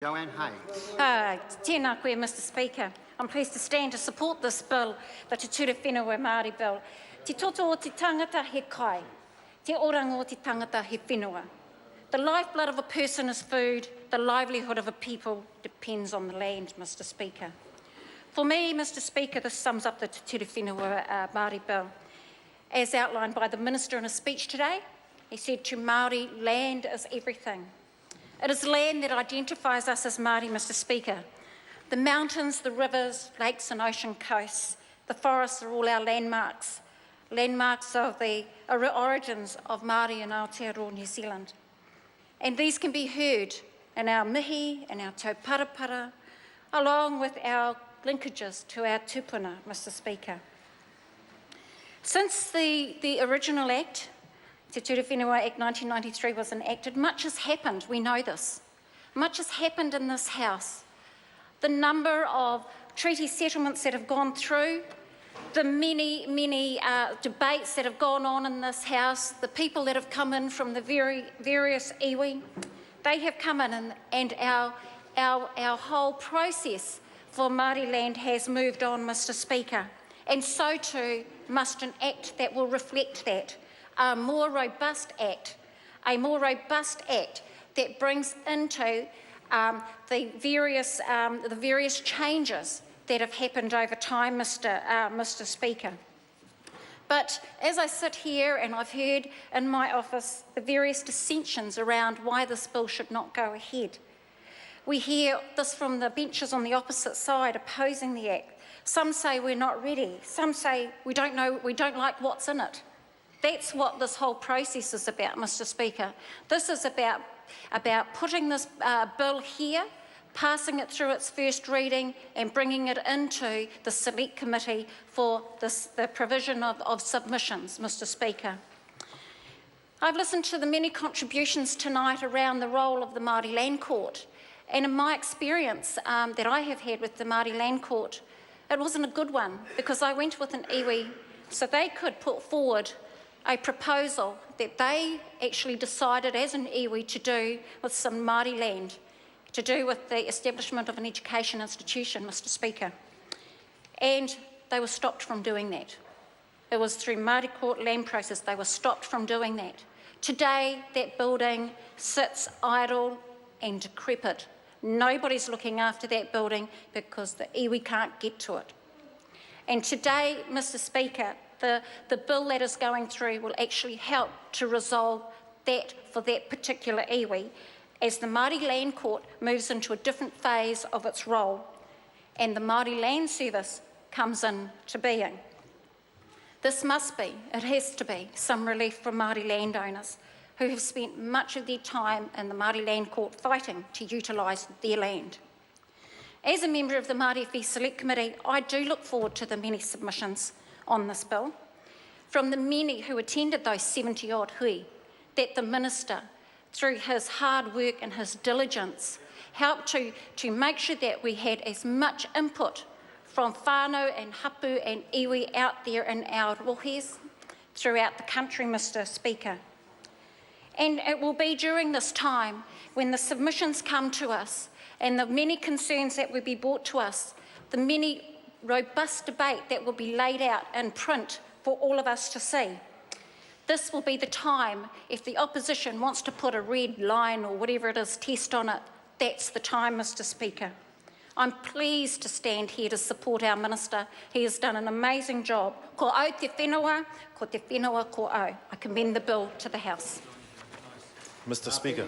Joanne Hayes. Tēnā koe, Mr Speaker. I'm pleased to stand to support this bill, the Te Ture Whenua Māori bill. Te toto o te tangata he kai, te oranga o te tangata he whenua. The lifeblood of a person is food, the livelihood of a people depends on the land, Mr Speaker. For me, Mr Speaker, this sums up the Te Ture Whenua Māori bill. As outlined by the Minister in a speech today, he said to Māori, land is everything. It is land that identifies us as Māori, Mr Speaker. The mountains, the rivers, lakes and ocean coasts, the forests are all our landmarks, landmarks of the origins of Māori in Aotearoa, New Zealand. And these can be heard in our mihi and our tauparapara, along with our linkages to our tupuna, Mr Speaker. Since the original Act, Te Ture Whenua Act 1993 was enacted, much has happened, we know this. Much has happened in this House. The number of treaty settlements that have gone through, the many debates that have gone on in this House, the people that have come in from the various iwi, they have come in and our whole process for Māori land has moved on, Mr Speaker. And so too must an Act that will reflect that. A more robust act that brings into the various changes that have happened over time, Mr Speaker. But as I sit here and I've heard in my office the various dissensions around why this bill should not go ahead, we hear this from the benches on the opposite side opposing the Act. Some say we're not ready. Some say we don't know, we don't like what's in it. That's what this whole process is about, Mr Speaker. This is about putting this bill here, passing it through its first reading and bringing it into the Select Committee for the provision of submissions, Mr Speaker. I've listened to the many contributions tonight around the role of the Māori Land Court, and in my experience that I have had with the Māori Land Court, it wasn't a good one, because I went with an iwi so they could put forward a proposal that they actually decided as an iwi to do with some Māori land, to do with the establishment of an education institution, Mr Speaker. And they were stopped from doing that. It was through Māori court land process they were stopped from doing that. Today, that building sits idle and decrepit. Nobody's looking after that building because the iwi can't get to it. And today, Mr Speaker, the bill that is going through will actually help to resolve that for that particular iwi as the Māori Land Court moves into a different phase of its role and the Māori Land Service comes into being. This must be, it has to be, some relief for Māori landowners who have spent much of their time in the Māori Land Court fighting to utilise their land. As a member of the Māori Affairs Select Committee, I do look forward to the many submissions on this bill, from the many who attended those 70-odd hui, that the Minister, through his hard work and his diligence, helped to make sure that we had as much input from whānau and hapu and iwi out there in our rohes throughout the country, Mr Speaker. And it will be during this time when the submissions come to us and the many concerns that will be brought to us, the many robust debate that will be laid out in print for all of us to see. This will be the time, if the opposition wants to put a red line or whatever it is, test on it, that's the time, Mr Speaker. I'm pleased to stand here to support our Minister. He has done an amazing job. Ko au te whenua, ko te whenua ko au. I commend the bill to the House. Mr Speaker.